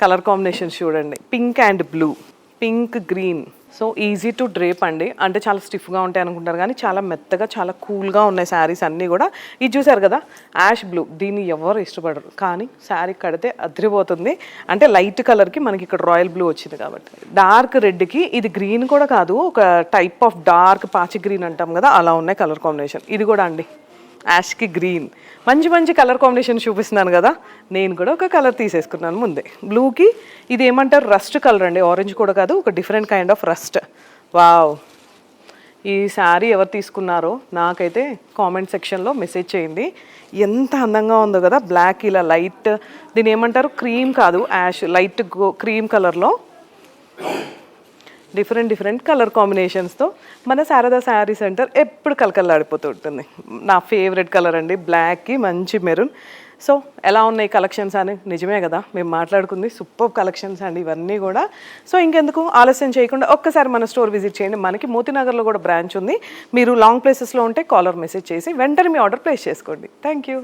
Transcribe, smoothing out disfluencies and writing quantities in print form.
Colour combinations చూడండి, pink and blue, pink green. So easy to drape అండి, అంటే చాలా స్టిఫ్గా ఉంటాయి అనుకుంటారు కానీ చాలా మెత్తగా చాలా కూల్గా ఉన్నాయి శారీస్ అన్నీ కూడా. ఇది చూసారు కదా యాష్ బ్లూ, దీన్ని ఎవరు ఇష్టపడరు కానీ శారీ కడితే అదిరిపోతుంది. అంటే లైట్ కలర్కి మనకి ఇక్కడ రాయల్ బ్లూ వచ్చింది కాబట్టి. డార్క్ రెడ్కి ఇది గ్రీన్ కూడా కాదు, ఒక టైప్ ఆఫ్ డార్క్ పాచి గ్రీన్ అంటాం కదా, అలా ఉన్నాయి కలర్ కాంబినేషన్. ఇది కూడా అండి యాష్కి గ్రీన్, మంచి మంచి కలర్ కాంబినేషన్ చూపిస్తున్నాను కదా. నేను కూడా ఒక కలర్ తీసేసుకున్నాను ముందే. బ్లూకి ఇది ఏమంటారు రస్ట్ కలర్ అండి, ఆరెంజ్ కూడా కాదు, ఒక different kind of rust. Wow, ఈ శారీ ఎవరు తీసుకున్నారో నాకైతే కామెంట్ సెక్షన్లో మెసేజ్ చేయండి. ఎంత అందంగా ఉందో కదా, బ్లాక్ ఇలా లైట్, దీని ఏమంటారు క్రీమ్ కాదు యాష్, లైట్ క్రీమ్ కలర్లో డిఫరెంట్ కలర్ కాంబినేషన్స్తో మన శారదా శారీ సెంటర్ ఎప్పుడు కలకల్లాడిపోతూ ఉంటుంది. నా ఫేవరెట్ కలర్ అండి, బ్లాక్కి మంచి మెరూన్. సో ఎలా ఉన్నాయి కలెక్షన్స్ అని, నిజమే కదా మేము మాట్లాడుకుంది సూపర్ కలెక్షన్స్ అండి ఇవన్నీ కూడా. సో ఇంకెందుకు ఆలస్యం చేయకుండా ఒక్కసారి మన స్టోర్ విజిట్ చేయండి. మనకి మోతీనగర్లో కూడా బ్రాంచ్ ఉంది. మీరు లాంగ్ ప్లేసెస్లో ఉంటే కాలర్ మెసేజ్ చేసి వెంటనే మీ ఆర్డర్ ప్లేస్ చేసుకోండి. Thank you.